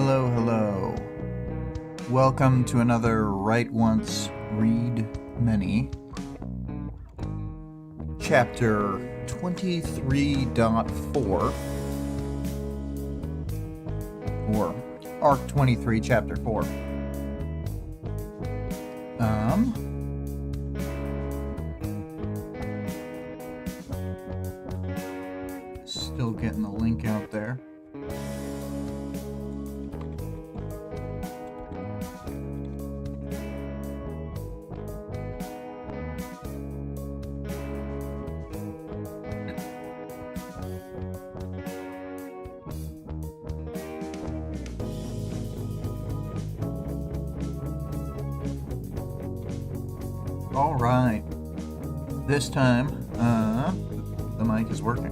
Hello, hello. Welcome to another Write Once, Read Many. Chapter 23.4. Or Arc 23, Chapter 4. Still getting the link out there. All right. This time, the mic is working.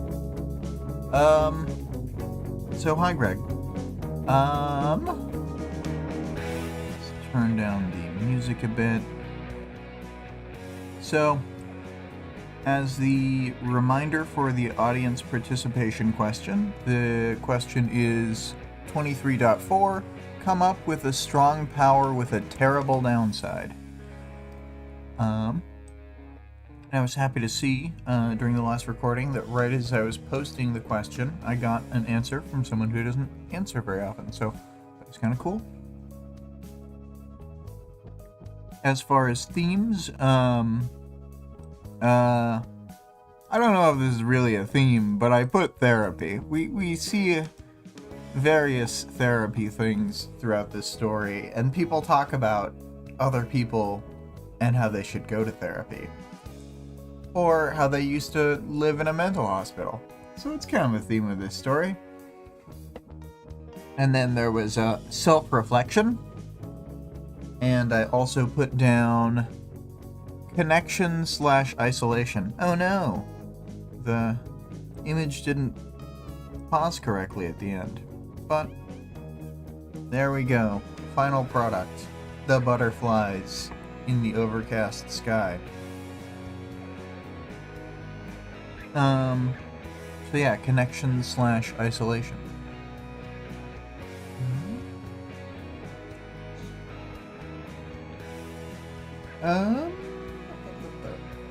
So hi, Greg. Let's turn down the music a bit. So, as the reminder for the audience participation question, the question is 23.4, come up with a strong power with a terrible downside. I was happy to see during the last recording that right as I was posting the question, I got an answer from someone who doesn't answer very often, so that was kind of cool. As far as themes, I don't know if this is really a theme, but I put therapy. We see various therapy things throughout this story, and people talk about other people and how they should go to therapy. Or how they used to live in a mental hospital. So it's kind of a theme of this story. And then there was self-reflection. And I also put down connection/isolation. Oh no! The image didn't pause correctly at the end. But there we go. Final product. The butterflies in the overcast sky. So yeah, connection/isolation.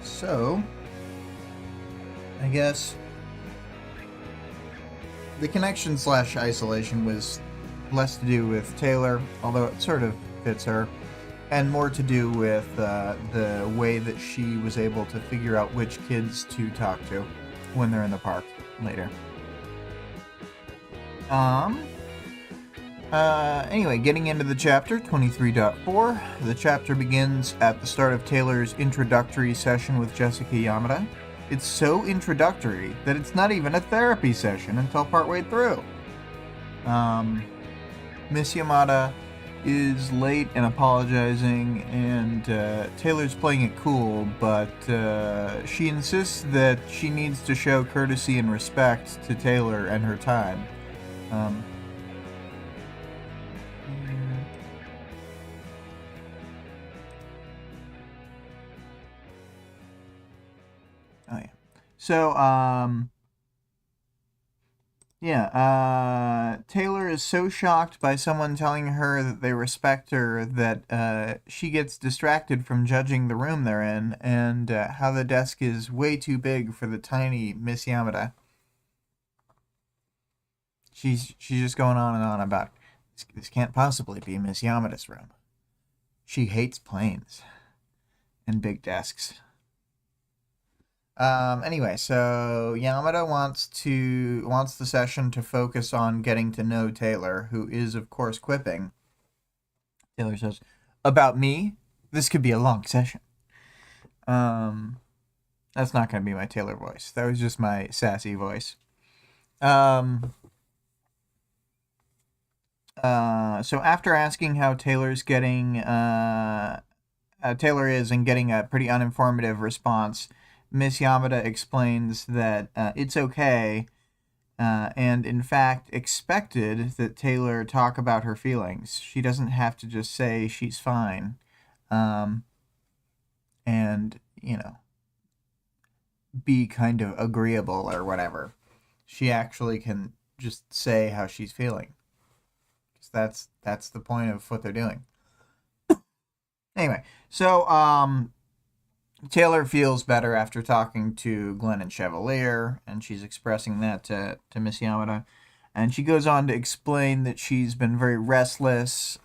So, I guess the connection/isolation was less to do with Taylor, although it sort of fits her, and more to do with the way that she was able to figure out which kids to talk to when they're in the park later. Anyway, getting into the chapter, 23.4. The chapter begins at the start of Taylor's introductory session with Jessica Yamada. It's so introductory that it's not even a therapy session until partway through. Miss Yamada is late and apologizing, and Taylor's playing it cool, but she insists that she needs to show courtesy and respect to Taylor and her time. Oh yeah. So, Taylor is so shocked by someone telling her that they respect her that she gets distracted from judging the room they're in and how the desk is way too big for the tiny Miss Yamada. She's just going on and on about this can't possibly be Miss Yamada's room. She hates planes and big desks. Anyway, so Yamada wants the session to focus on getting to know Taylor, who is, of course, quipping. Taylor says, "About me? This could be a long session." That's not going to be my Taylor voice. That was just my sassy voice. So after asking how Taylor is and getting a pretty uninformative response, Miss Yamada explains that it's okay, and in fact expected that Taylor talk about her feelings. She doesn't have to just say she's fine, and, be kind of agreeable or whatever. She actually can just say how she's feeling. That's the point of what they're doing. Anyway, so Taylor feels better after talking to Glenn and Chevalier, and she's expressing that to Miss Yamada. And she goes on to explain that she's been very restless.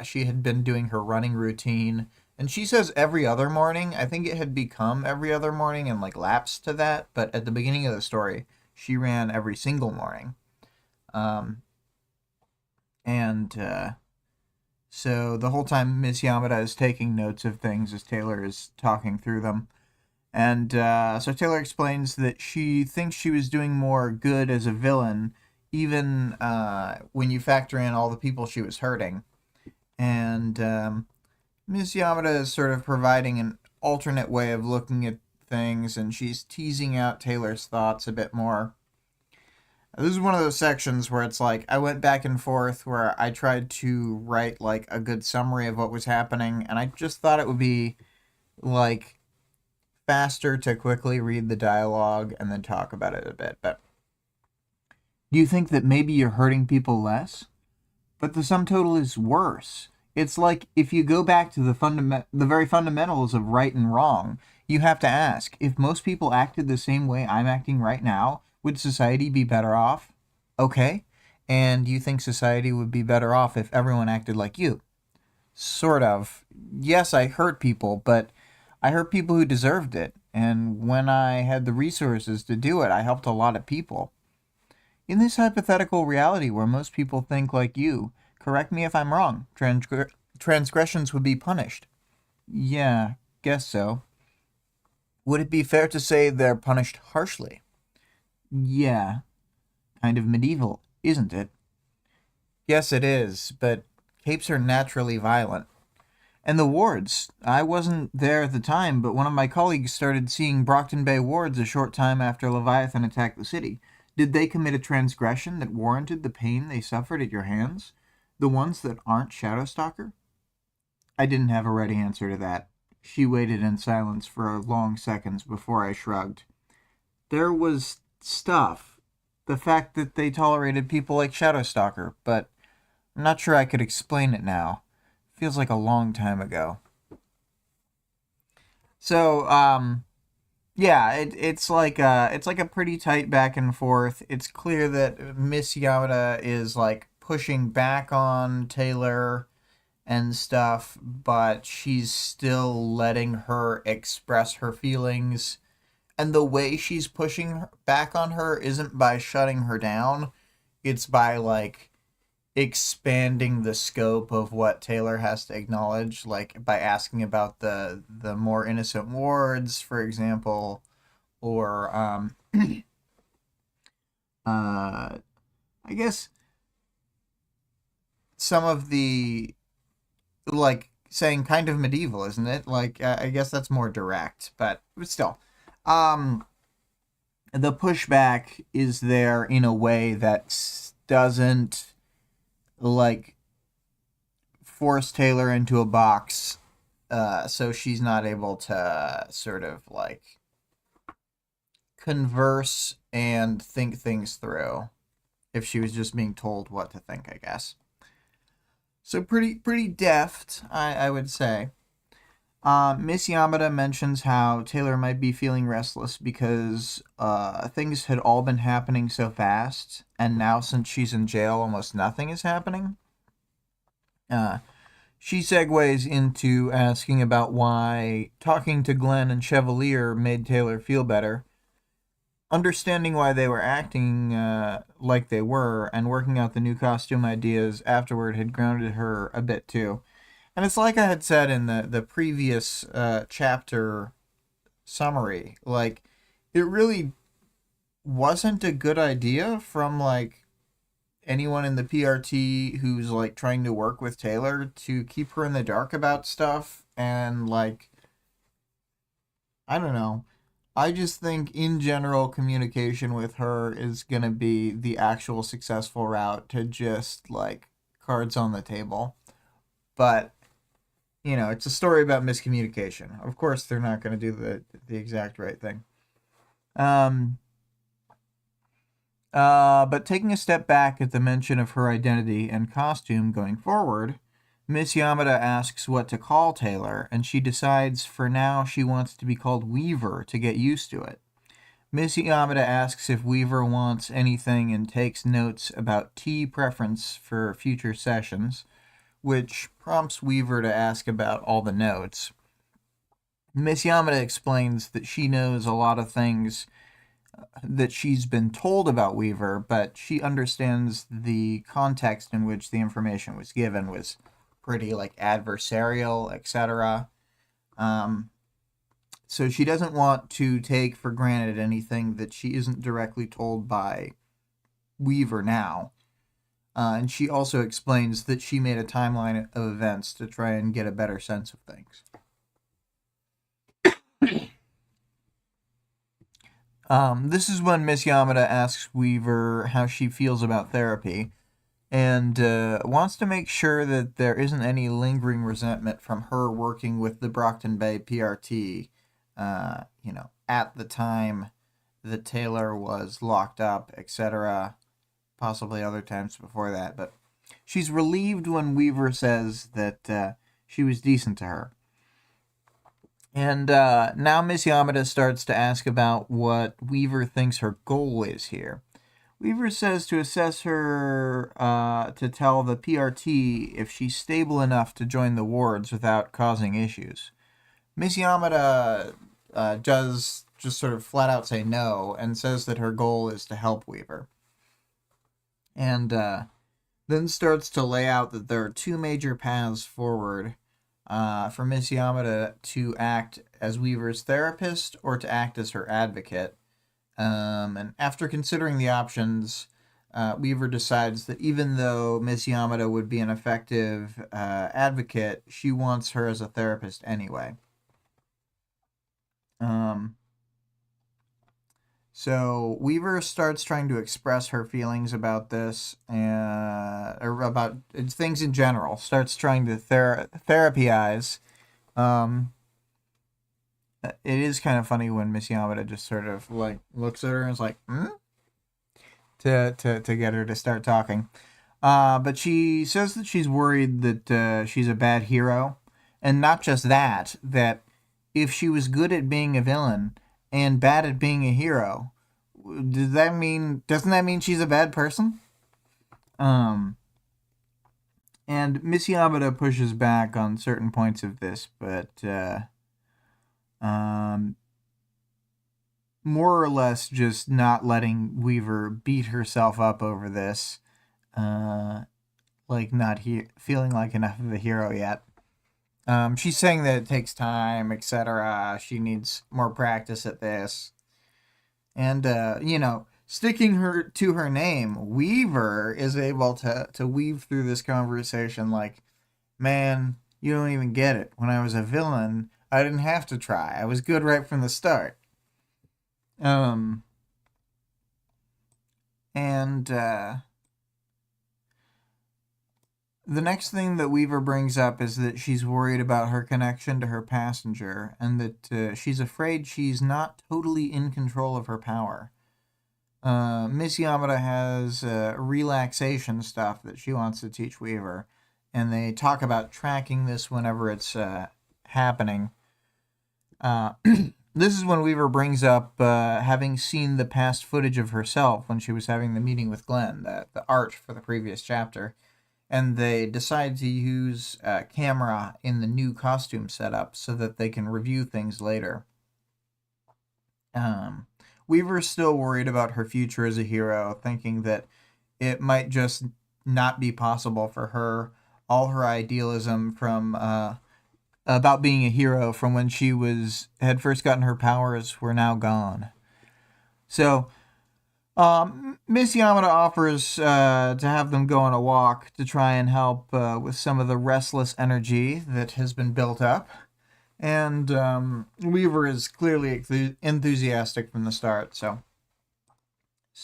She had been doing her running routine. And she says every other morning. I think it had become every other morning and like lapsed to that. But at the beginning of the story, she ran every single morning. So the whole time Miss Yamada is taking notes of things as Taylor is talking through them. And so Taylor explains that she thinks she was doing more good as a villain, even when you factor in all the people she was hurting. And Miss Yamada is sort of providing an alternate way of looking at things, and she's teasing out Taylor's thoughts a bit more. This is one of those sections where it's like I went back and forth where I tried to write like a good summary of what was happening, and I just thought it would be like faster to quickly read the dialogue and then talk about it a bit. But do you think that maybe you're hurting people less? But the sum total is worse. It's like if you go back to the very fundamentals of right and wrong, you have to ask, if most people acted the same way I'm acting right now, would society be better off? Okay. And you think society would be better off if everyone acted like you? Sort of. Yes, I hurt people, but I hurt people who deserved it. And when I had the resources to do it, I helped a lot of people. In this hypothetical reality where most people think like you, correct me if I'm wrong, transgressions would be punished. Yeah, guess so. Would it be fair to say they're punished harshly? Yeah, kind of medieval, isn't it? Yes, it is, but capes are naturally violent. And the wards. I wasn't there at the time, but one of my colleagues started seeing Brockton Bay wards a short time after Leviathan attacked the city. Did they commit a transgression that warranted the pain they suffered at your hands? The ones that aren't Shadowstalker? I didn't have a ready answer to that. She waited in silence for long seconds before I shrugged. There was stuff. The fact that they tolerated people like Shadowstalker, but I'm not sure I could explain it now. Feels like a long time ago. So, yeah, it's like a pretty tight back and forth. It's clear that Miss Yamada is like pushing back on Taylor and stuff, but she's still letting her express her feelings. And the way she's pushing back on her isn't by shutting her down. It's by like expanding the scope of what Taylor has to acknowledge, like by asking about the more innocent wards, for example, or I guess some of the like saying kind of medieval, isn't it? Like I guess that's more direct, but still, the pushback is there in a way that doesn't like force Taylor into a box, so she's not able to sort of like converse and think things through if she was just being told what to think, I guess. So pretty deft, I would say. Miss Yamada mentions how Taylor might be feeling restless because things had all been happening so fast, and now since she's in jail, almost nothing is happening. She segues into asking about why talking to Glenn and Chevalier made Taylor feel better. Understanding why they were acting like they were and working out the new costume ideas afterward had grounded her a bit too. And it's like I had said in the previous chapter summary, like, it really wasn't a good idea from, like, anyone in the PRT who's, like, trying to work with Taylor to keep her in the dark about stuff. And, like, I don't know. I just think, in general, communication with her is going to be the actual successful route to just, like, cards on the table. But it's a story about miscommunication. Of course, they're not going to do the exact right thing. But taking a step back at the mention of her identity and costume going forward, Miss Yamada asks what to call Taylor, and she decides for now she wants to be called Weaver to get used to it. Miss Yamada asks if Weaver wants anything and takes notes about tea preference for future sessions, which prompts Weaver to ask about all the notes. Miss Yamada explains that she knows a lot of things that she's been told about Weaver, but she understands the context in which the information was given was pretty like adversarial, etc. So she doesn't want to take for granted anything that she isn't directly told by Weaver now. And she also explains that she made a timeline of events to try and get a better sense of things. This is when Miss Yamada asks Weaver how she feels about therapy, and wants to make sure that there isn't any lingering resentment from her working with the Brockton Bay PRT, at the time that Taylor was locked up, etc., possibly other times before that. But she's relieved when Weaver says that she was decent to her. And now Miss Yamada starts to ask about what Weaver thinks her goal is here. Weaver says to assess her to tell the PRT if she's stable enough to join the wards without causing issues. Miss Yamada does just sort of flat out say no and says that her goal is to help Weaver. And then starts to lay out that there are two major paths forward for Miss Yamada to act as Weaver's therapist or to act as her advocate. And after considering the options, Weaver decides that even though Miss Yamada would be an effective advocate, she wants her as a therapist anyway. So Weaver starts trying to express her feelings about this, or about things in general. Starts trying to therapyize. It is kind of funny when Miss Yamada just sort of like looks at her and is like, to get her to start talking. But she says that she's worried that she's a bad hero, and not just that if she was good at being a villain and bad at being a hero, doesn't that mean she's a bad person? And Miss Yamada pushes back on certain points of this, but more or less just not letting Weaver beat herself up over this, like not feeling like enough of a hero yet. She's saying that it takes time, etc. She needs more practice at this. And, sticking her to her name, Weaver is able to weave through this conversation like, man, you don't even get it. When I was a villain, I didn't have to try. I was good right from the start. The next thing that Weaver brings up is that she's worried about her connection to her passenger, and that she's afraid she's not totally in control of her power. Miss Yamada has relaxation stuff that she wants to teach Weaver, and they talk about tracking this whenever it's happening. This is when Weaver brings up having seen the past footage of herself when she was having the meeting with Glenn, the art for the previous chapter. And they decide to use a camera in the new costume setup so that they can review things later. Weaver's still worried about her future as a hero, thinking that it might just not be possible for her. All her idealism from about being a hero from when she had first gotten her powers were now gone. So Miss Yamada offers to have them go on a walk to try and help with some of the restless energy that has been built up. And Weaver is clearly enthusiastic from the start. So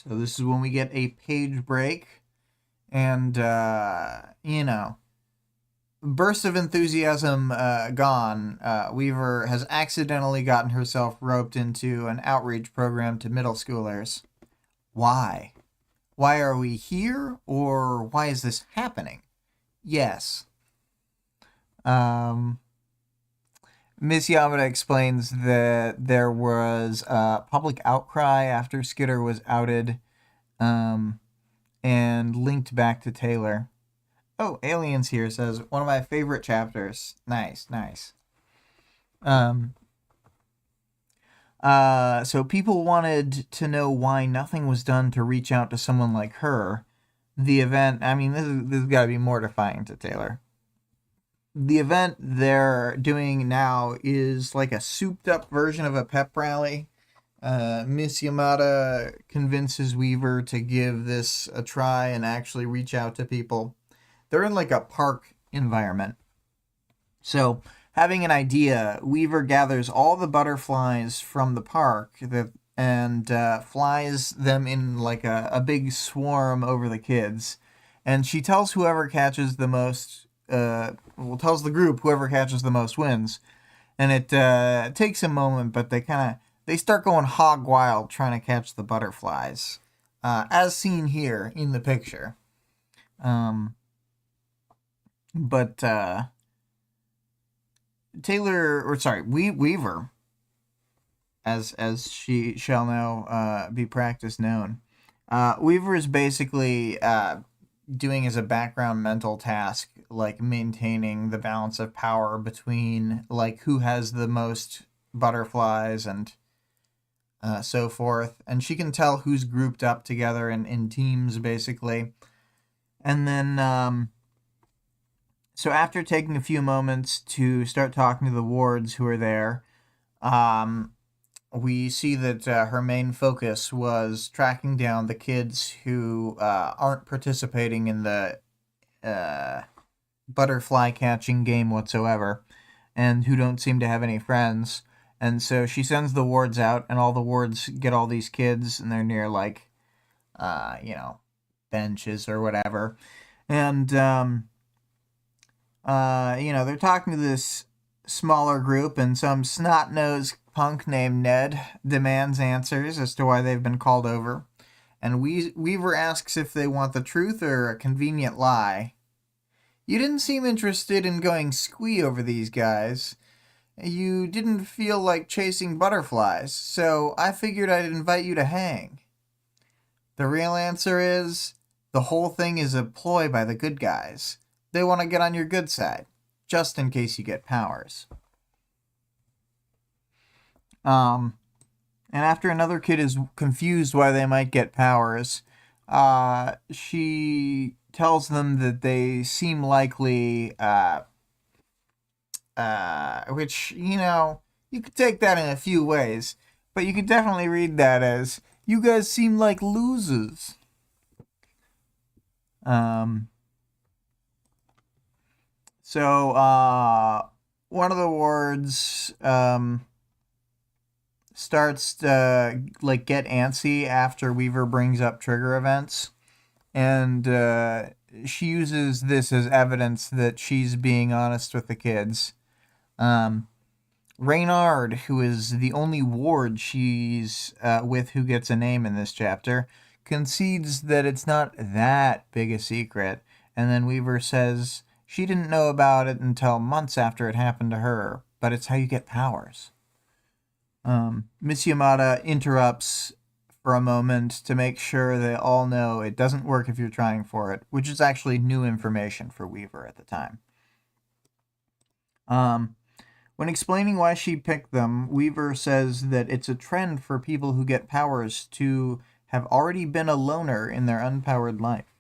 this is when we get a page break. And, burst of enthusiasm gone. Weaver has accidentally gotten herself roped into an outreach program to middle schoolers. Why? Why are we here? Or why is this happening? Yes. Miss Yamada explains that there was a public outcry after Skitter was outed, and linked back to Taylor. Oh, Aliens here says, one of my favorite chapters. Nice, nice. So people wanted to know why nothing was done to reach out to someone like her. The event, I mean, this has got to be mortifying to Taylor. The event they're doing now is like a souped-up version of a pep rally. Miss Yamada convinces Weaver to give this a try and actually reach out to people. They're in like a park environment. So, having an idea, Weaver gathers all the butterflies from the park and flies them in like a big swarm over the kids. And she tells whoever catches the most, tells the group whoever catches the most wins. And it takes a moment, but they start going hog wild trying to catch the butterflies, as seen here in the picture. Weaver, as she shall now be practiced known. Weaver is basically doing as a background mental task, like maintaining the balance of power between like who has the most butterflies and so forth. And she can tell who's grouped up together in teams, basically. And then, so after taking a few moments to start talking to the wards who are there, we see that her main focus was tracking down the kids who aren't participating in the butterfly catching game whatsoever, and who don't seem to have any friends. And so she sends the wards out, and all the wards get all these kids, and they're near, like, benches or whatever. And, they're talking to this smaller group, and some snot-nosed punk named Ned demands answers as to why they've been called over. And Weaver asks if they want the truth or a convenient lie. You didn't seem interested in going squee over these guys. You didn't feel like chasing butterflies, so I figured I'd invite you to hang. The real answer is, the whole thing is a ploy by the good guys. They want to get on your good side, just in case you get powers. And after another kid is confused why they might get powers, she tells them that they seem likely, which, you could take that in a few ways, but you could definitely read that as, you guys seem like losers. So, one of the wards, starts to, get antsy after Weaver brings up trigger events, and, she uses this as evidence that she's being honest with the kids. Reynard, who is the only ward she's with who gets a name in this chapter, concedes that it's not that big a secret, and then Weaver says she didn't know about it until months after it happened to her, but it's how you get powers. Miss Yamada interrupts for a moment to make sure they all know it doesn't work if you're trying for it, which is actually new information for Weaver at the time. When explaining why she picked them, Weaver says that it's a trend for people who get powers to have already been a loner in their unpowered life.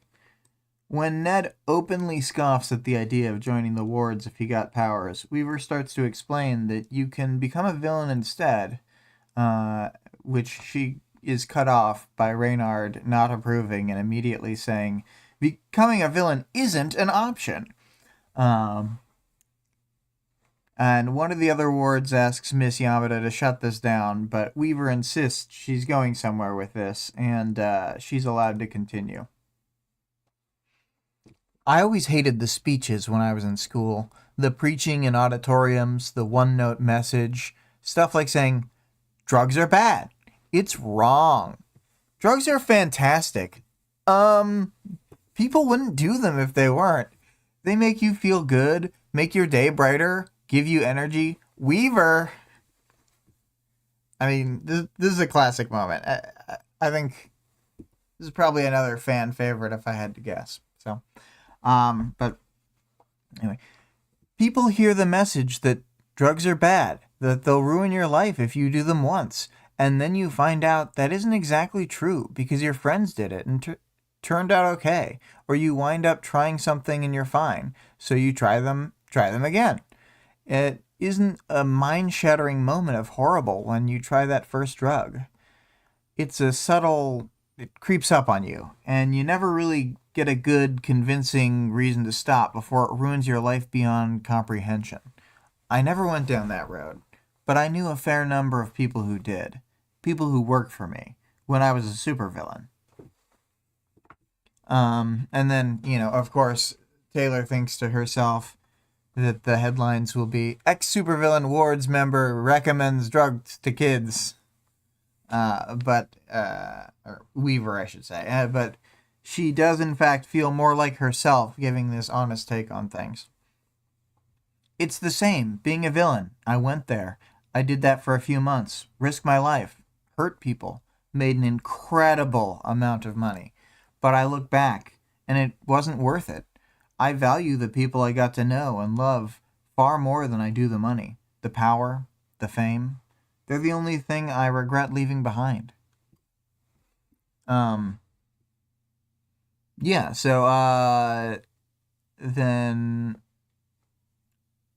When Ned openly scoffs at the idea of joining the wards if he got powers, Weaver starts to explain that you can become a villain instead, which she is cut off by Reynard not approving and immediately saying, becoming a villain isn't an option. And one of the other wards asks Miss Yamada to shut this down, but Weaver insists she's going somewhere with this, and she's allowed to continue. I always hated the speeches when I was in school. The preaching in auditoriums, the one-note message, stuff like saying, drugs are bad. It's wrong. Drugs are fantastic. People wouldn't do them if they weren't. They make you feel good, make your day brighter, give you energy. Weaver. I mean, this is a classic moment. I think this is probably another fan favorite if I had to guess. So, but anyway, people hear the message that drugs are bad, that they'll ruin your life if you do them once, and then you find out that isn't exactly true because your friends did it and turned out okay, or you wind up trying something and you're fine, so you try them again. It isn't a mind-shattering moment of horrible when you try that first drug. It's a subtle, it creeps up on you, and you never really get a good, convincing reason to stop before it ruins your life beyond comprehension. I never went down that road, but I knew a fair number of people who did. People who worked for me when I was a supervillain. And then, of course, Taylor thinks to herself that the headlines will be ex-supervillain wards member recommends drugs to kids. Or Weaver, I should say. But she does, in fact, feel more like herself giving this honest take on things. It's the same, being a villain. I went there. I did that for a few months. Risked my life. Hurt people. Made an incredible amount of money. But I look back, and it wasn't worth it. I value the people I got to know and love far more than I do the money, the power, the fame. They're the only thing I regret leaving behind. Then,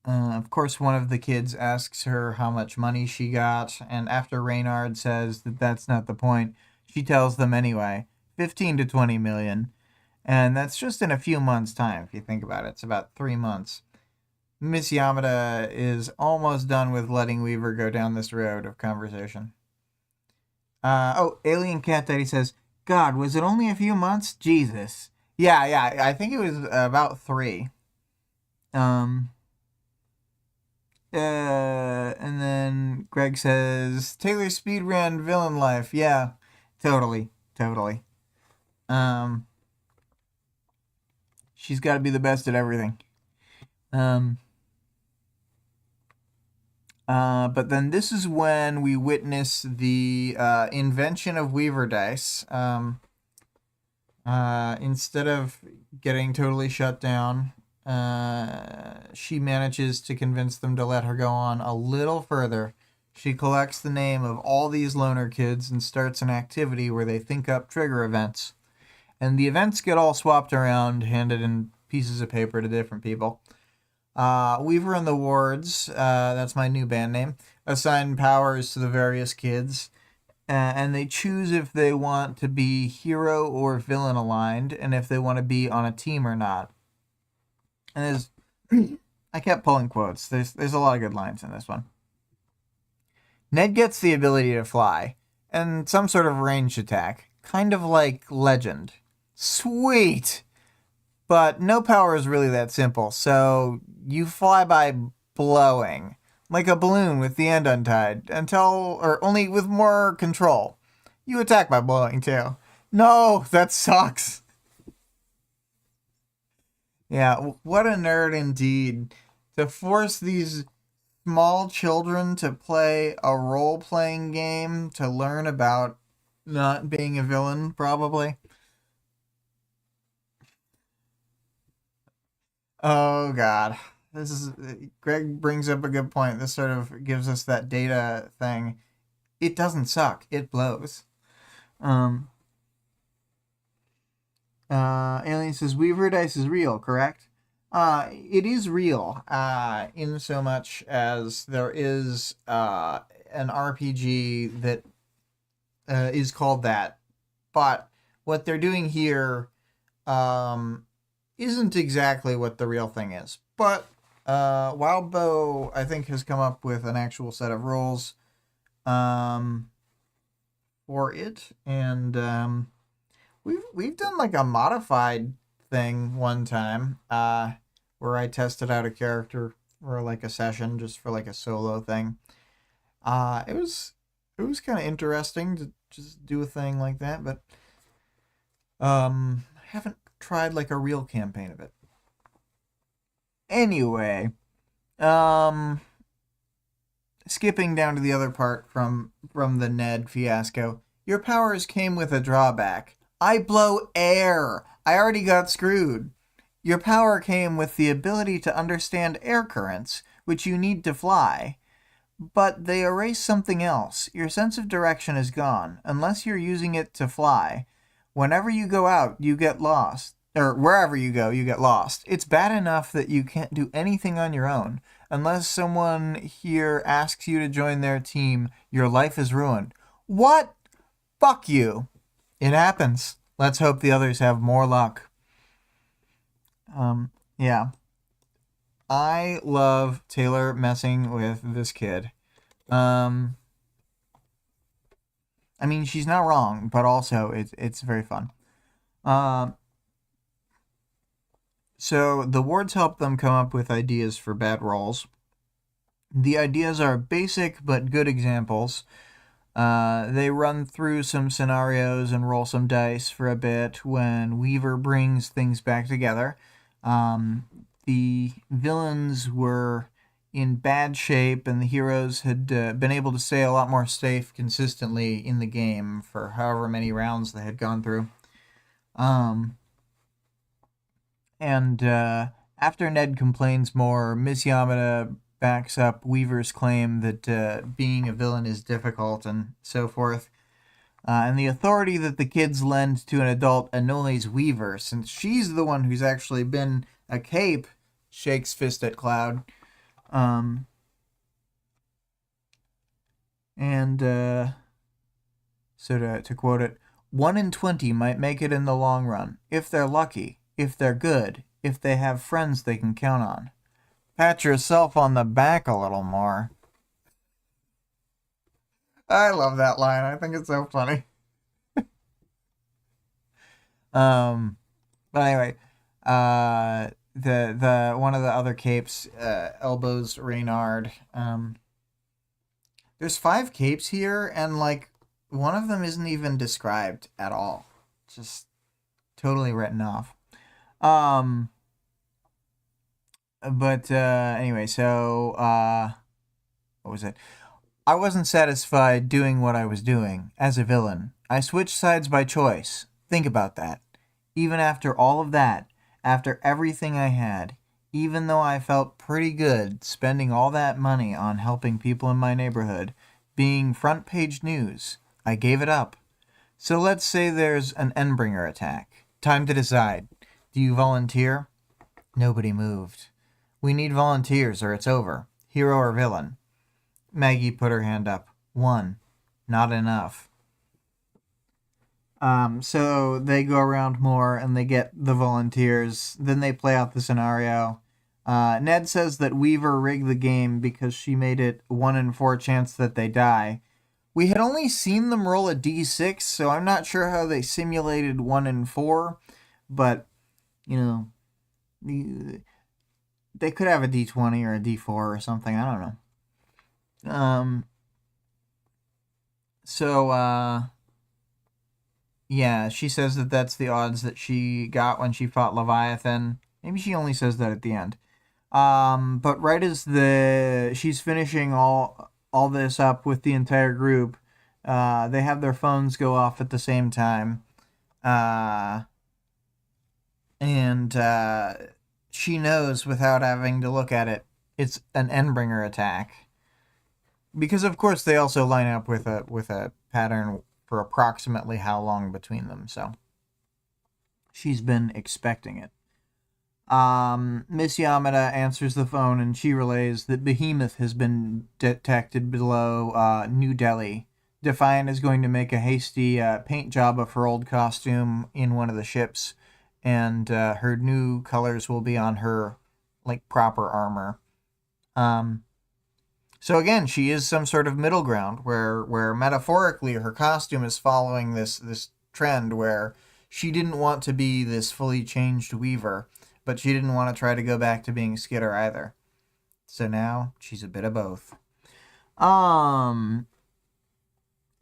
of course, one of the kids asks her how much money she got, and after Reynard says that that's not the point, she tells them anyway. 15 to 20 million. And that's just in a few months' time, if you think about it. It's about 3 months. Miss Yamada is almost done with letting Weaver go down this road of conversation. Alien Cat Daddy says, God, was it only a few months? Jesus. Yeah, I think it was about 3. And then Greg says, Taylor speedran villain life. Yeah, totally. She's got to be the best at everything. But then this is when we witness the invention of Weaver Dice. Instead of getting totally shut down, she manages to convince them to let her go on a little further. She collects the name of all these loner kids and starts an activity where they think up trigger events. And the events get all swapped around, handed in pieces of paper to different people. Weaver and the Wards, that's my new band name, assign powers to the various kids. And they choose if they want to be hero or villain aligned, and if they want to be on a team or not. And I kept pulling quotes. There's a lot of good lines in this one. Ned gets the ability to fly, and some sort of ranged attack, kind of like Legend. Sweet! But no power is really that simple, so you fly by blowing, like a balloon with the end untied, or only with more control. You attack by blowing, too. No, that sucks. Yeah, what a nerd indeed. To force these small children to play a role-playing game to learn about not being a villain, probably. Oh, God. Greg brings up a good point. This sort of gives us that data thing. It doesn't suck. It blows. Alien says, Weaver Dice is real, correct? It is real, in so much as there is an RPG that is called that. But what they're doing here isn't exactly what the real thing is. But Wildbow, I think, has come up with an actual set of rules for it. And we've done like a modified thing one time where I tested out a character for like a session, just for like a solo thing. It was kind of interesting to just do a thing like that, but Haven't tried like a real campaign of it. Anyway, skipping down to the other part from the Ned fiasco. Your powers came with a drawback. I blow air. I already got screwed. Your power came with the ability to understand air currents, which you need to fly. But they erase something else. Your sense of direction is gone, unless you're using it to fly. Whenever you go out, you get lost. Or wherever you go, you get lost. It's bad enough that you can't do anything on your own. Unless someone here asks you to join their team, your life is ruined. What? Fuck you. It happens. Let's hope the others have more luck. Yeah. I love Taylor messing with this kid. I mean, she's not wrong, but also it's very fun. So the wards help them come up with ideas for bad rolls. The ideas are basic but good examples. They run through some scenarios and roll some dice for a bit when Weaver brings things back together. The villains were in bad shape, and the heroes had been able to stay a lot more safe consistently in the game for however many rounds they had gone through. After Ned complains more, Miss Yamada backs up Weaver's claim that being a villain is difficult and so forth. And the authority that the kids lend to an adult annoys Weaver, since she's the one who's actually been a cape, shakes fist at Cloud. So to quote it, 1 in 20 might make it in the long run, if they're lucky, if they're good, if they have friends they can count on. Pat yourself on the back a little more. I love that line. I think it's so funny. But anyway, the one of the other capes elbows Reynard. There's 5 capes here, and like one of them isn't even described at all. It's just totally written off. But anyway, so what was it? I wasn't satisfied doing what I was doing as a villain. I switched sides by choice. Think about that. Even after all of that, after everything I had, even though I felt pretty good spending all that money on helping people in my neighborhood, being front page news, I gave it up. So let's say there's an Endbringer attack. Time to decide. Do you volunteer? Nobody moved. We need volunteers or it's over. Hero or villain? Maggie put her hand up. 1. Not enough. So they go around more and they get the volunteers. Then they play out the scenario. Ned says that Weaver rigged the game because she made it 1 in 4 chance that they die. We had only seen them roll a d6, so I'm not sure how they simulated 1 in 4. But, you know, they could have a d20 or a d4 or something. I don't know. Yeah, she says that that's the odds that she got when she fought Leviathan. Maybe she only says that at the end. But right as she's finishing all this up with the entire group, they have their phones go off at the same time. She knows without having to look at it, it's an Endbringer attack. Because of course they also line up with a pattern for approximately how long between them, so she's been expecting it. Miss Yamada answers the phone and she relays that Behemoth has been detected below New Delhi. Defiant is going to make a hasty paint job of her old costume in one of the ships, and her new colors will be on her like proper armor. So again, she is some sort of middle ground where metaphorically her costume is following this trend where she didn't want to be this fully changed Weaver, but she didn't want to try to go back to being Skitter either. So now she's a bit of both.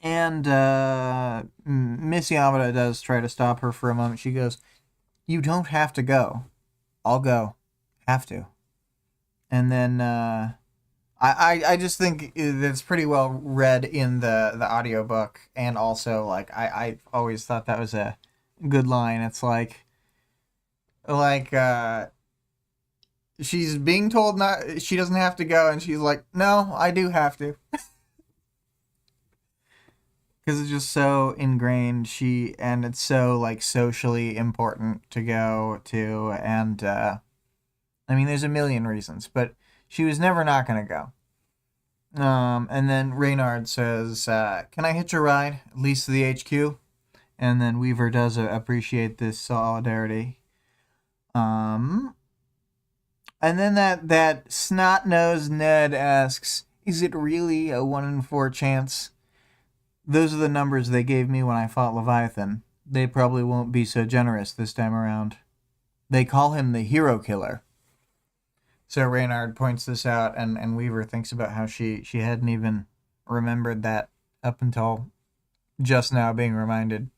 And Miss Yamada does try to stop her for a moment. She goes, "You don't have to go. I'll go. Have to." And then I just think it's pretty well read in the audiobook, and also like I always thought that was a good line. It's like she's being told not she doesn't have to go, and she's like, "No, I do have to." Because it's just so ingrained, and it's so like socially important to go to, and I mean there's a million reasons, but she was never not gonna go. And then Reynard says, "Can I hitch a ride, at least to the HQ?" And then Weaver does appreciate this solidarity. And then that snot-nosed Ned asks, "Is it really a 1 in 4 chance? Those are the numbers they gave me when I fought Leviathan. They probably won't be so generous this time around. They call him the hero killer." So Reynard points this out, and Weaver thinks about how she hadn't even remembered that up until just now being reminded.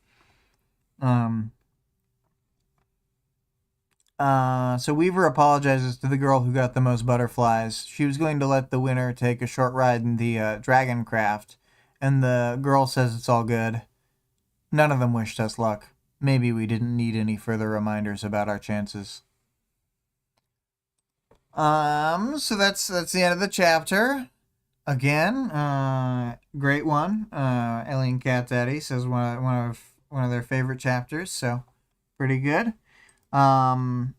So Weaver apologizes to the girl who got the most butterflies. She was going to let the winner take a short ride in the dragon craft, and the girl says it's all good. None of them wished us luck. Maybe we didn't need any further reminders about our chances. So that's the end of the chapter. Again, great one. Alien Cat Daddy says one of their favorite chapters, so pretty good. And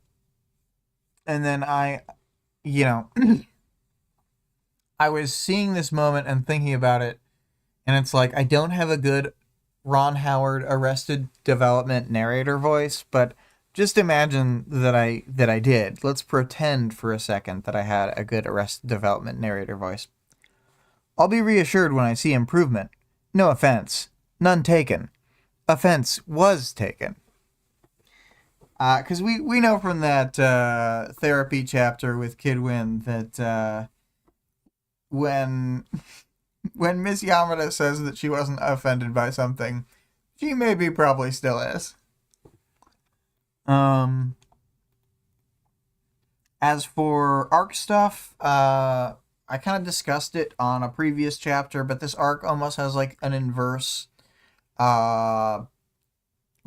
then I was seeing this moment and thinking about it, and it's like I don't have a good Ron Howard Arrested Development narrator voice, but just imagine that I did. Let's pretend for a second that I had a good Arrested Development narrator voice. "I'll be reassured when I see improvement. No offense. None taken. Offense was taken." Because we know from that therapy chapter with Kidwin that when Miss Yamada says that she wasn't offended by something, she maybe probably still is. As for arc stuff, I kind of discussed it on a previous chapter, but this arc almost has like an inverse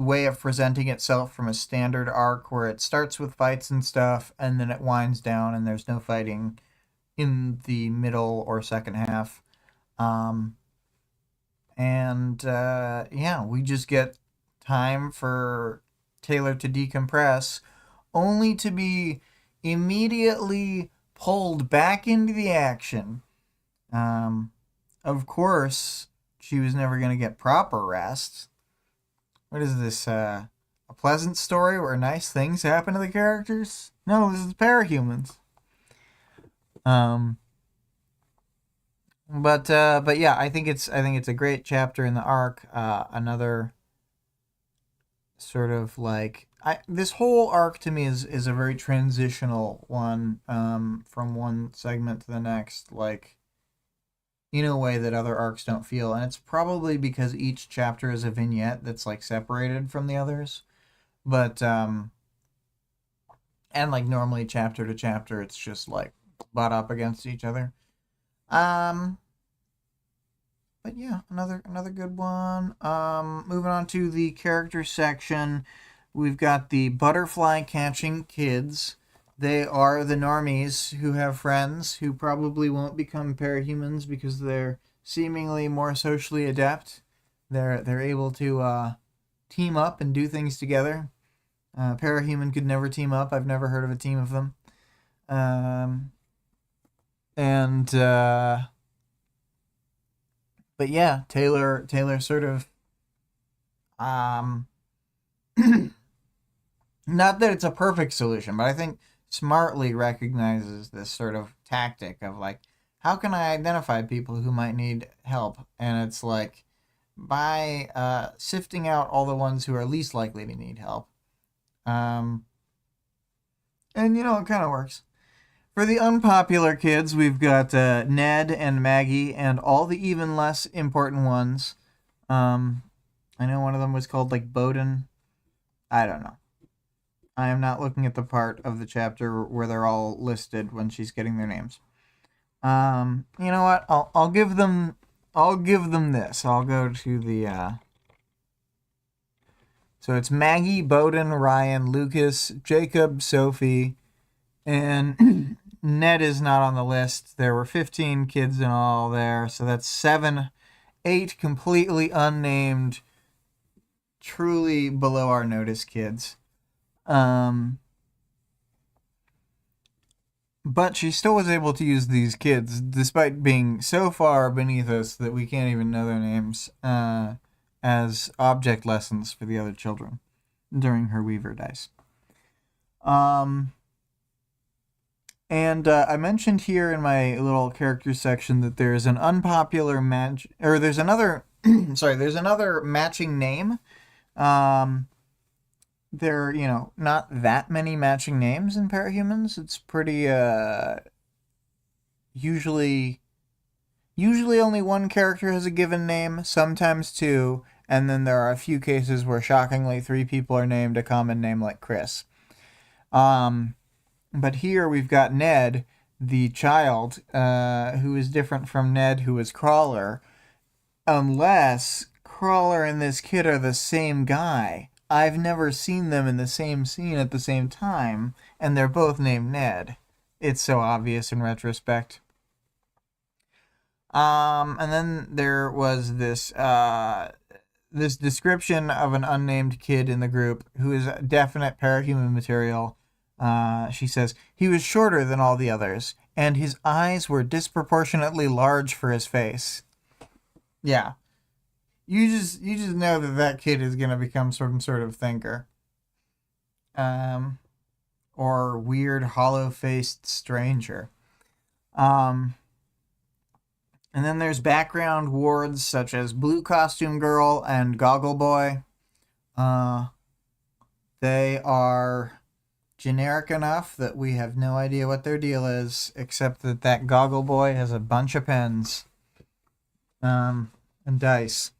way of presenting itself from a standard arc, where it starts with fights and stuff, and then it winds down and there's no fighting in the middle or second half. We just get time for Taylor to decompress, only to be immediately pulled back into the action. Of course, she was never going to get proper rest. What is this, a pleasant story where nice things happen to the characters? No, this is parahumans. But yeah, I think it's a great chapter in the arc. Another sort of like this whole arc to me is a very transitional one, from one segment to the next, like in a way that other arcs don't feel, and it's probably because each chapter is a vignette that's like separated from the others. But and like normally chapter to chapter, it's just like butt up against each other. But yeah, another good one. Moving on to the character section, we've got the butterfly catching kids. They are the normies who have friends who probably won't become parahumans because they're seemingly more socially adept. They're able to team up and do things together. Parahuman could never team up. I've never heard of a team of them. But yeah, Taylor sort of not that it's a perfect solution, but I think smartly recognizes this sort of tactic of like, how can I identify people who might need help? And it's like by sifting out all the ones who are least likely to need help. And it kind of works. For the unpopular kids, we've got Ned and Maggie and all the even less important ones. I know one of them was called like Bowden. I don't know. I am not looking at the part of the chapter where they're all listed when she's getting their names. You know what? I'll give them this. I'll go to the so it's Maggie, Bowden, Ryan, Lucas, Jacob, Sophie, and Ned is not on the list. There were 15 kids in all there, so that's 8 completely unnamed, truly below our notice kids. But she still was able to use these kids, despite being so far beneath us that we can't even know their names, as object lessons for the other children during her Weaver dice. And I mentioned here in my little character section that there's an unpopular match, or there's another, there's another matching name. There are, not that many matching names in Parahumans. It's pretty, usually only one character has a given name, sometimes two, and then there are a few cases where shockingly 3 people are named a common name like Chris. But here we've got Ned, the child, who is different from Ned, who is Crawler, unless Crawler and this kid are the same guy. I've never seen them in the same scene at the same time, and they're both named Ned. It's so obvious in retrospect. And then there was this description of an unnamed kid in the group who is definite parahuman material. She says, he was shorter than all the others, and his eyes were disproportionately large for his face. Yeah. You just know that kid is going to become some sort of thinker. Or weird hollow-faced stranger. And then there's background wards such as Blue Costume Girl and Goggle Boy. They are generic enough that we have no idea what their deal is, except that Goggle Boy has a bunch of pens. And dice.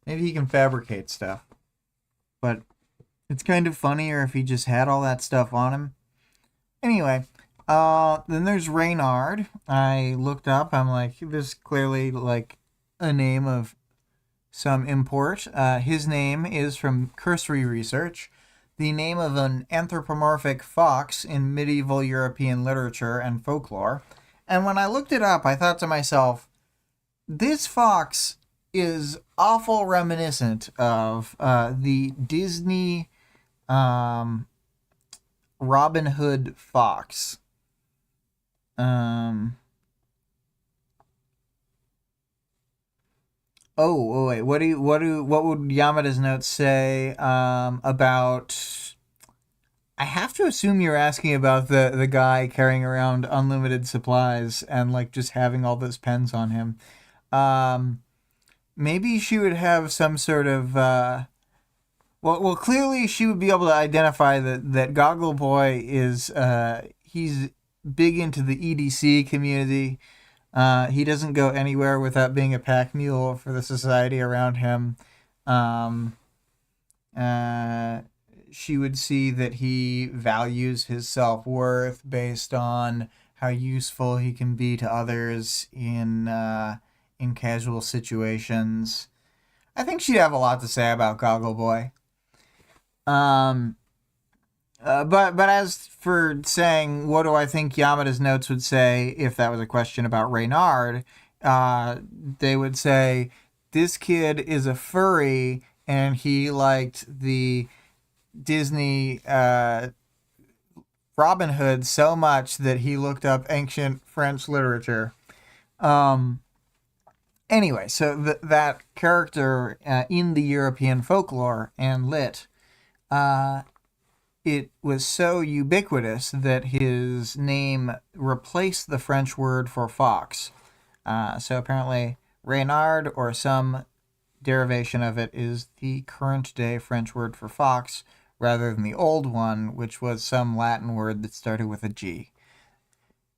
Maybe he can fabricate stuff. But it's kind of funnier if he just had all that stuff on him. Anyway, then there's Reynard. I looked up. I'm like, this is clearly like a name of some import. His name is from cursory research. The name of an anthropomorphic fox in medieval European literature and folklore. And when I looked it up, I thought to myself, this fox is awful reminiscent of the Disney Robin Hood fox. Oh wait, what would Yamada's notes say about? I have to assume you're asking about the guy carrying around unlimited supplies and like just having all those pens on him. Maybe she would have some sort of well, clearly she would be able to identify that Goggle Boy is he's big into the EDC community. He doesn't go anywhere without being a pack mule for the society around him. She would see that he values his self-worth based on how useful he can be to others in casual situations. I think she'd have a lot to say about Goggle Boy. But as for saying what do I think Yamada's notes would say if that was a question about Reynard, they would say this kid is a furry and he liked the Disney Robin Hood so much that he looked up ancient French literature. Anyway, so that character in the European folklore and lit, it was so ubiquitous that his name replaced the French word for fox. So apparently Reynard, or some derivation of it, is the current day French word for fox, rather than the old one, which was some Latin word that started with a G.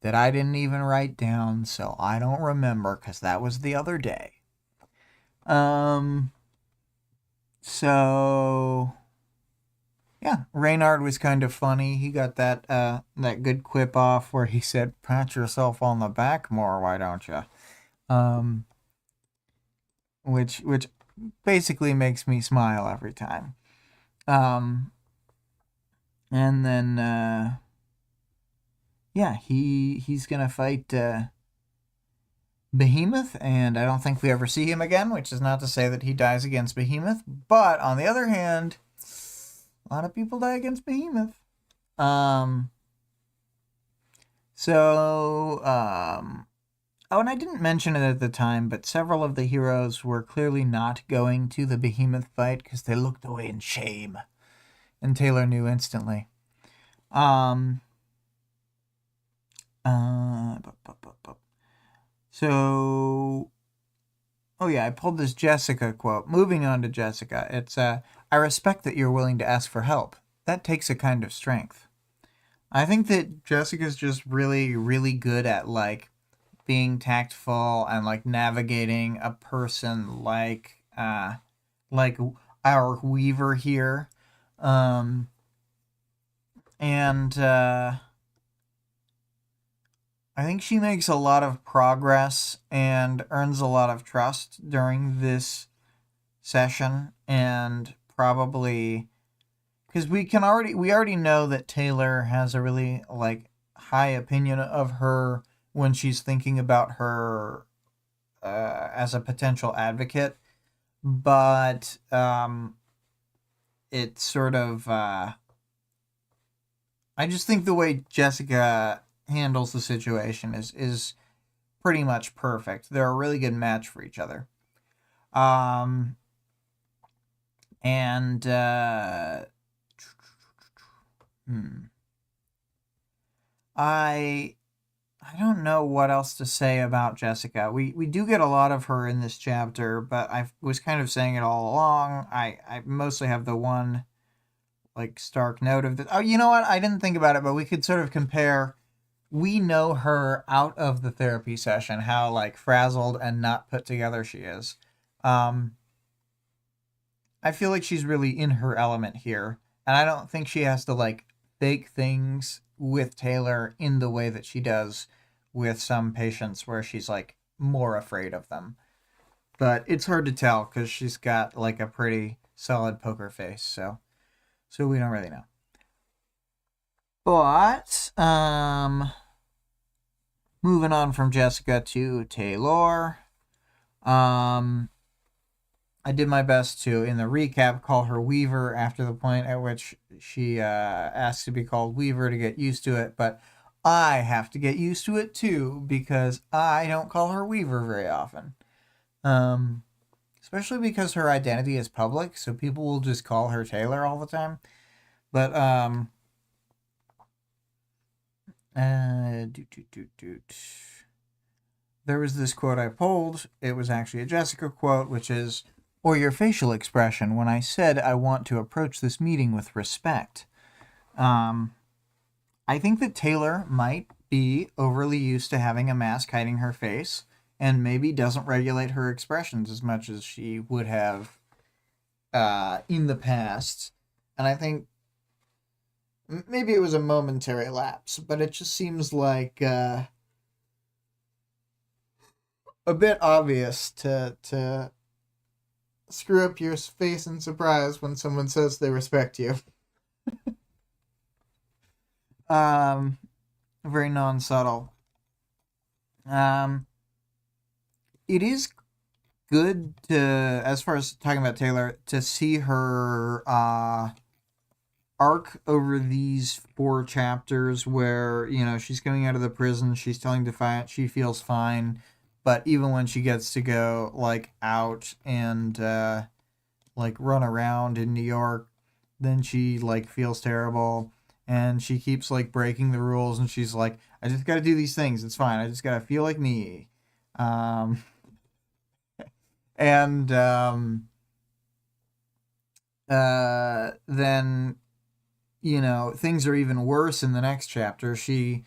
That I didn't even write down, so I don't remember, because that was the other day. Um, so yeah, Reynard was kind of funny. He got that good quip off where he said, "Pat yourself on the back more, why don't you?" Um, which basically makes me smile every time. Um, and then yeah, he's gonna fight Behemoth, and I don't think we ever see him again, which is not to say that he dies against Behemoth. But on the other hand, a lot of people die against Behemoth. Um, oh, and I didn't mention it at the time, but several of the heroes were clearly not going to the Behemoth fight because they looked away in shame. And Taylor knew instantly. Um, uh, so, oh yeah, I pulled this Jessica quote. Moving on to Jessica, it's, I respect that you're willing to ask for help. That takes a kind of strength. I think that Jessica's just really, really good at, like, being tactful and, like, navigating a person like our Weaver here. And I think she makes a lot of progress and earns a lot of trust during this session, and probably because we already know that Taylor has a really, like, high opinion of her when she's thinking about her as a potential advocate, but it's sort of I just think the way Jessica handles the situation is pretty much perfect. They're a really good match for each other. And I don't know what else to say about Jessica. We do get a lot of her in this chapter, but I was kind of saying it all along. I mostly have the one, like, stark note of the. Oh, you know what? I didn't think about it, but we could sort of compare. We know her out of the therapy session, how, like, frazzled and not put together she is. I feel like she's really in her element here, and I don't think she has to, like, fake things with Taylor in the way that she does with some patients where she's, like, more afraid of them. But it's hard to tell because she's got, like, a pretty solid poker face, so we don't really know. But moving on from Jessica to Taylor. I did my best to, in the recap, call her Weaver after the point at which she asked to be called Weaver to get used to it, but I have to get used to it too because I don't call her Weaver very often. Especially because her identity is public, so people will just call her Taylor all the time. But there was this quote I pulled. It was actually a Jessica quote, which is, "Or your facial expression when I said I want to approach this meeting with respect." I think that Taylor might be overly used to having a mask hiding her face and maybe doesn't regulate her expressions as much as she would have in the past. And I think maybe it was a momentary lapse, but it just seems like a bit obvious to screw up your face in surprise when someone says they respect you. Very non-subtle. It is good to, as far as talking about Taylor, to see her arc over these 4 chapters where, you know, she's coming out of the prison, she's telling Defiant she feels fine, but even when she gets to go, like, out and like run around in New York, then she, like, feels terrible, and she keeps, like, breaking the rules, and she's like, I just gotta do these things, it's fine, I just gotta feel like me. And then, you know, things are even worse in the next chapter. She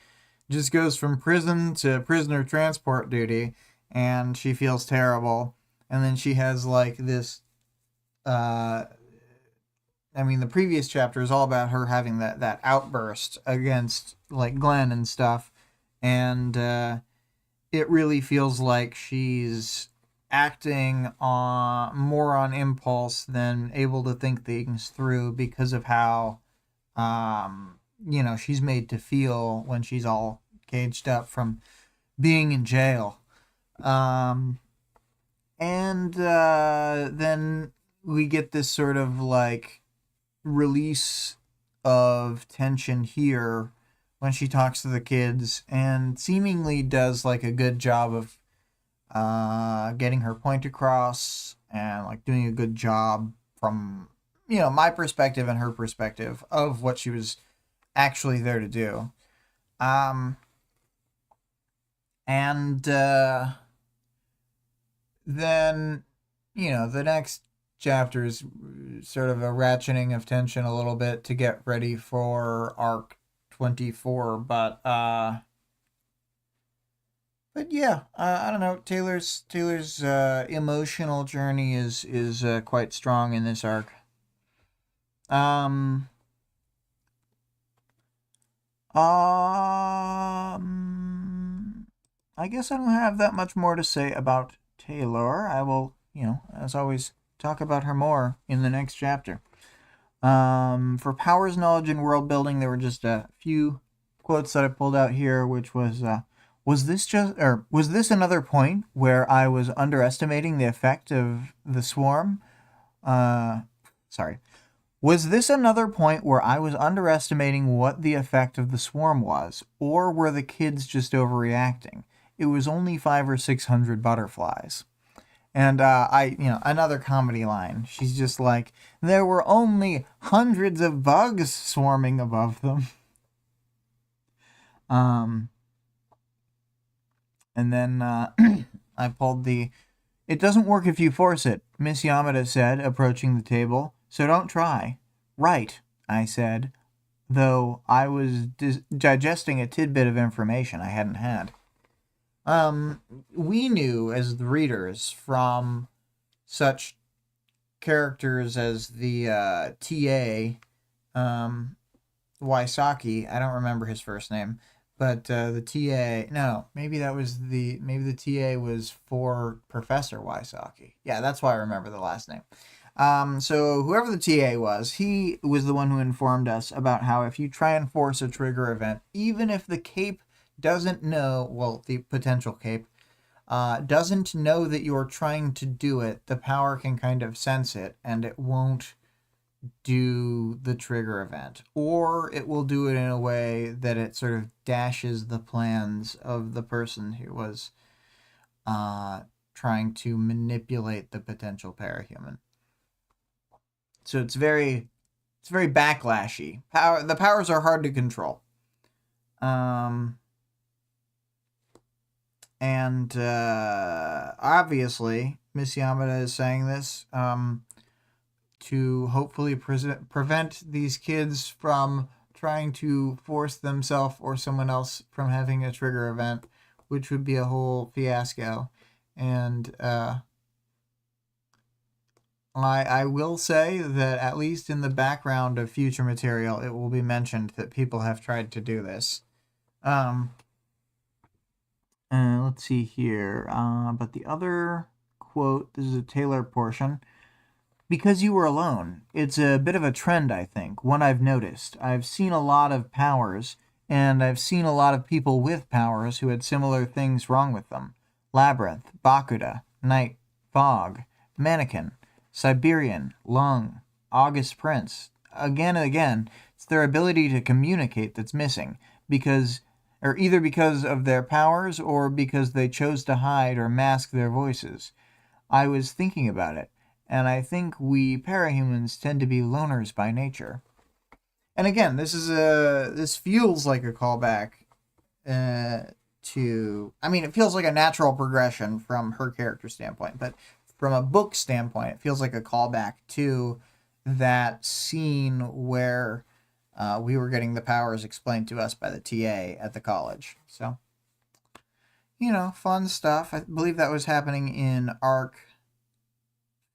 just goes from prison to prisoner transport duty, and she feels terrible. And then she has like this, I mean, the previous chapter is all about her having that outburst against like Glenn and stuff, and it really feels like she's acting on more on impulse than able to think things through because of how she's made to feel when she's all caged up from being in jail. And then we get this sort of like release of tension here when she talks to the kids and seemingly does like a good job of getting her point across and like doing a good job from my perspective and her perspective of what she was actually there to do. And then the next chapter is sort of a ratcheting of tension a little bit to get ready for arc 24, but yeah, I don't know. Taylor's emotional journey is quite strong in this arc. I guess I don't have that much more to say about Taylor. I will, as always, talk about her more in the next chapter. For powers, knowledge, and world building, there were just a few quotes that I pulled out here, which was this another point where I was underestimating the effect of the swarm? Was this another point where I was underestimating what the effect of the swarm was, or were the kids just overreacting? It was only 500 or 600 butterflies. And another comedy line. She's just like, there were only hundreds of bugs swarming above them. And then I pulled the, it doesn't work if you force it, Miss Yamada said, approaching the table, so don't try. Right, I said, though I was digesting a tidbit of information I hadn't had. We knew as the readers from such characters as the TA, Waisaki, I don't remember his first name, but the TA, no, maybe the TA was for Professor Waisaki. Yeah, that's why I remember the last name. So whoever the TA was, he was the one who informed us about how if you try and force a trigger event, even if the cape doesn't know, well, the potential cape, doesn't know that you're trying to do it, the power can kind of sense it, and it won't do the trigger event. Or it will do it in a way that it sort of dashes the plans of the person who was trying to manipulate the potential parahuman. So it's very backlashy. The powers are hard to control. And obviously, Miss Yamada is saying this to hopefully prevent these kids from trying to force themselves or someone else from having a trigger event, which would be a whole fiasco. And I will say that at least in the background of future material, it will be mentioned that people have tried to do this. Let's see here. But the other quote, this is a Taylor portion. Because you were alone. It's a bit of a trend, I think, one I've noticed. I've seen a lot of powers, and I've seen a lot of people with powers who had similar things wrong with them. Labyrinth, Bakuda, Night, Fog, Mannequin, Siberian, Lung, August Prince. Again and again, it's their ability to communicate that's missing, either because of their powers or because they chose to hide or mask their voices. I was thinking about it, and I think we parahumans tend to be loners by nature. And again, this feels like a callback to... I mean, it feels like a natural progression from her character standpoint, but from a book standpoint, it feels like a callback to that scene where we were getting the powers explained to us by the TA at the college. So, fun stuff. I believe that was happening in arc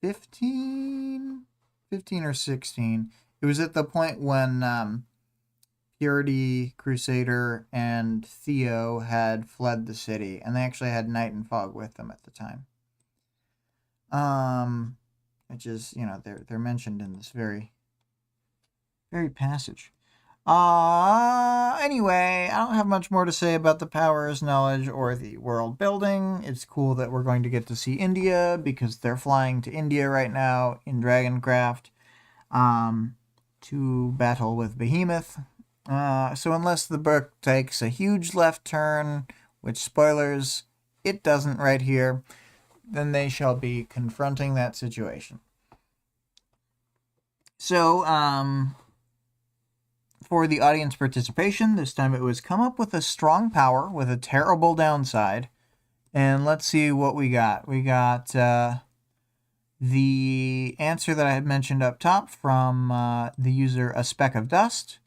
15 or 16. It was at the point when Purity, Crusader, and Theo had fled the city, and they actually had Night and Fog with them at the time. Which is, you know, they're mentioned in this very passage. Anyway, I don't have much more to say about the powers, knowledge, or the world building. It's cool that we're going to get to see India, because they're flying to India right now in Dragoncraft, to battle with Behemoth. So unless the book takes a huge left turn, which, spoilers, it doesn't right here, then they shall be confronting that situation. So, for the audience participation, this time it was come up with a strong power with a terrible downside. And let's see what we got. We got the answer that I had mentioned up top from the user A Speck of Dust.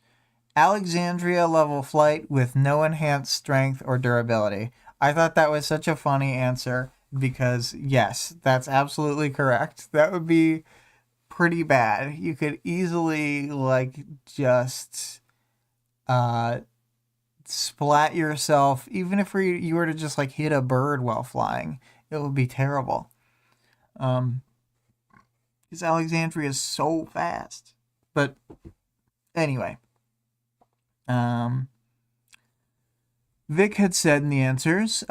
Alexandria level flight with no enhanced strength or durability. I thought that was such a funny answer because, yes, that's absolutely correct. That would be pretty bad. You could easily, like, just splat yourself. Even if you were to just, like, hit a bird while flying, it would be terrible. Because Alexandria is so fast. But anyway. Vic had said in the answers,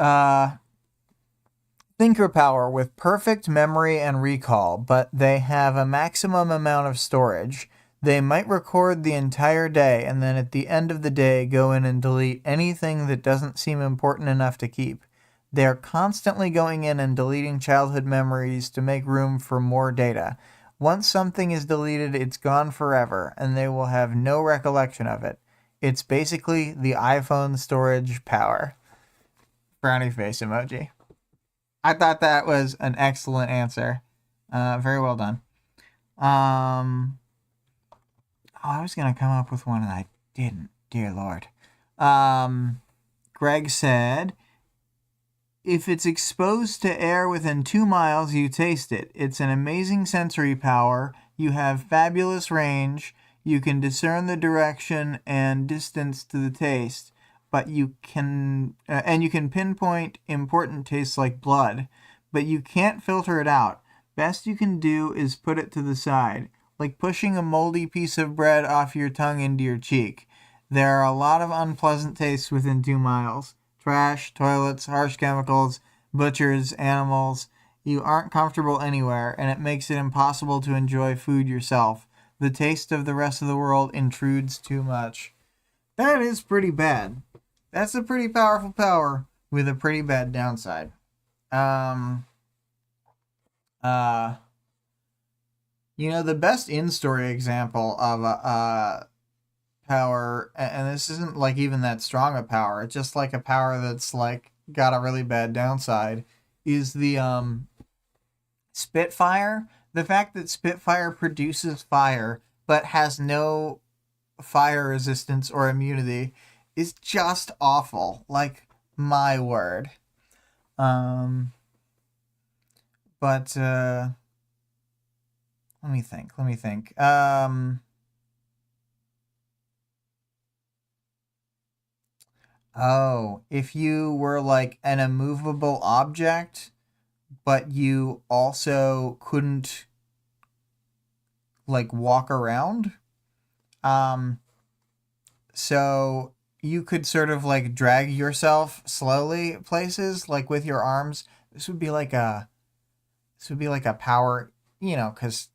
thinker power with perfect memory and recall, but they have a maximum amount of storage. They might record the entire day and then at the end of the day go in and delete anything that doesn't seem important enough to keep. They're constantly going in and deleting childhood memories to make room for more data. Once something is deleted, it's gone forever, and they will have no recollection of it. It's basically the iPhone storage power. Frowny face emoji. I thought that was an excellent answer. Very well done. I was going to come up with one and I didn't. Dear Lord. Greg said, if it's exposed to air within 2 miles, you taste it. It's an amazing sensory power. You have fabulous range. You can discern the direction and distance to the taste, but you can pinpoint important tastes like blood, but you can't filter it out. Best you can do is put it to the side, like pushing a moldy piece of bread off your tongue into your cheek. There are a lot of unpleasant tastes within 2 miles. Trash, toilets, harsh chemicals, butchers, animals. You aren't comfortable anywhere, and it makes it impossible to enjoy food yourself. The taste of the rest of the world intrudes too much. That is pretty bad. That's a pretty powerful power with a pretty bad downside. You know, the best in-story example of a power, and this isn't like even that strong a power, it's just like a power that's like got a really bad downside, is the Spitfire. The fact that Spitfire produces fire but has no fire resistance or immunity is just awful. Like, my word. But let me think. Oh, if you were like an immovable object, but you also couldn't like walk around. So you could sort of like drag yourself slowly places, like with your arms. This would be like a power, you know, because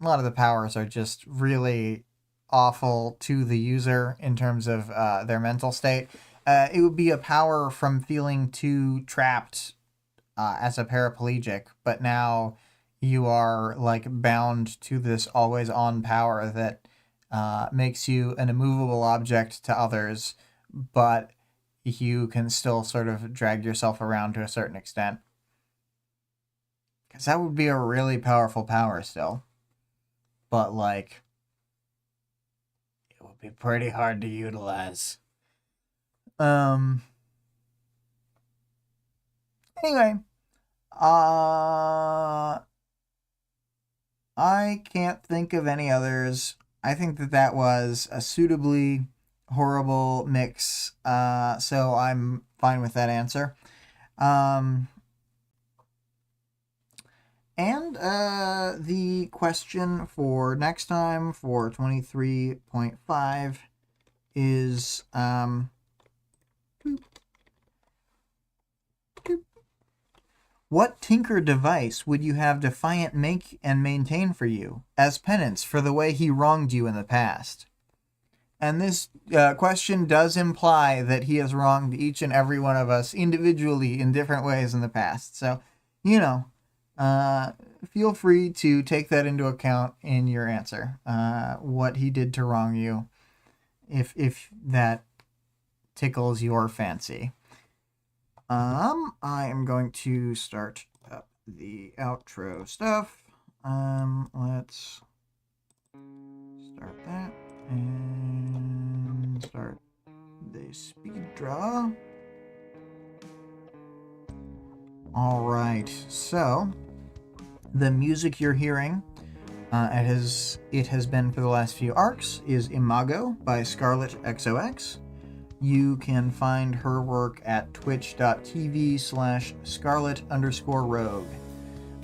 a lot of the powers are just really awful to the user in terms of their mental state. It would be a power from feeling too trapped as a paraplegic, but now you are like bound to this always on power that makes you an immovable object to others, but you can still sort of drag yourself around to a certain extent. Because that would be a really powerful power still. But like, it would be pretty hard to utilize. Anyway, I can't think of any others. I think that was a suitably horrible mix, so I'm fine with that answer. And the question for next time for 23.5 is what Tinker device would you have Defiant make and maintain for you as penance for the way he wronged you in the past? And this question does imply that he has wronged each and every one of us individually in different ways in the past. So, feel free to take that into account in your answer. What he did to wrong you, if that tickles your fancy. I am going to start up the outro stuff. Let's start that and start the speed draw. All right, so the music you're hearing, it has been for the last few arcs, is Imago by ScarlettXOX. You can find her work at twitch.tv/Scarlett_Rogue.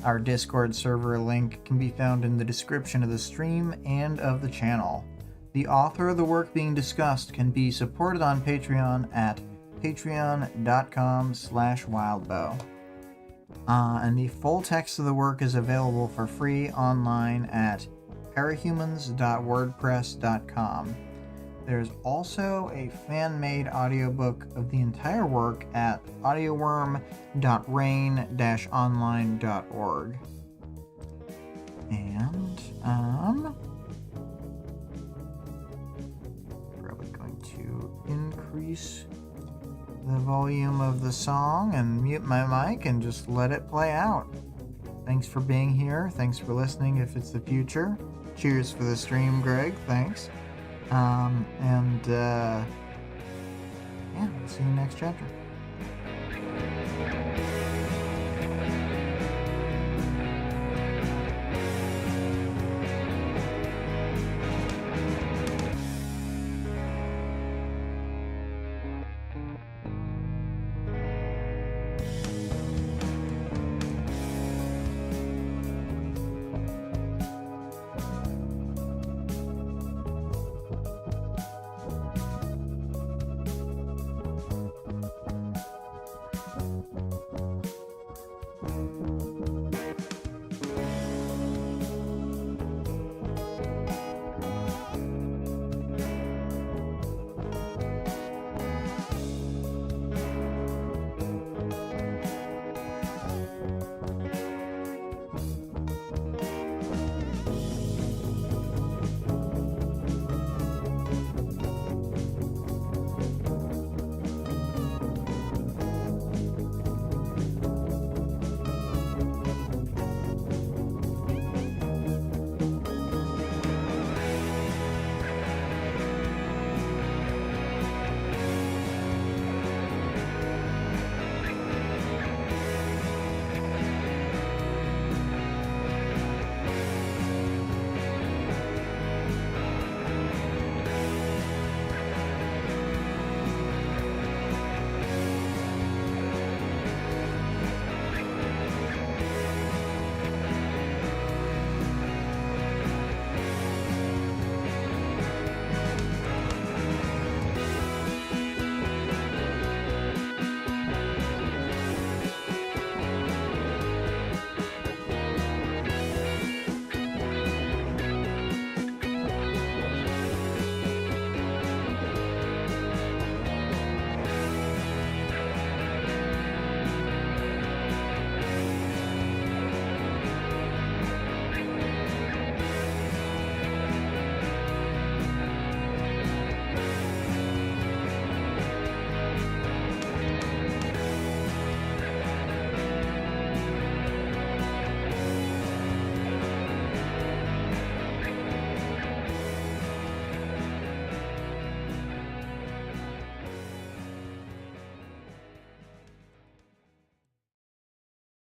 Our Discord server link can be found in the description of the stream and of the channel. The author of the work being discussed can be supported on Patreon at patreon.com/Wildbow. And the full text of the work is available for free online at parahumans.wordpress.com. There's also a fan-made audiobook of the entire work at audioworm.rain-online.org. And, probably going to increase the volume of the song and mute my mic and just let it play out. Thanks for being here. Thanks for listening if it's the future. Cheers for the stream, Greg. Thanks. Yeah, we'll see you next chapter.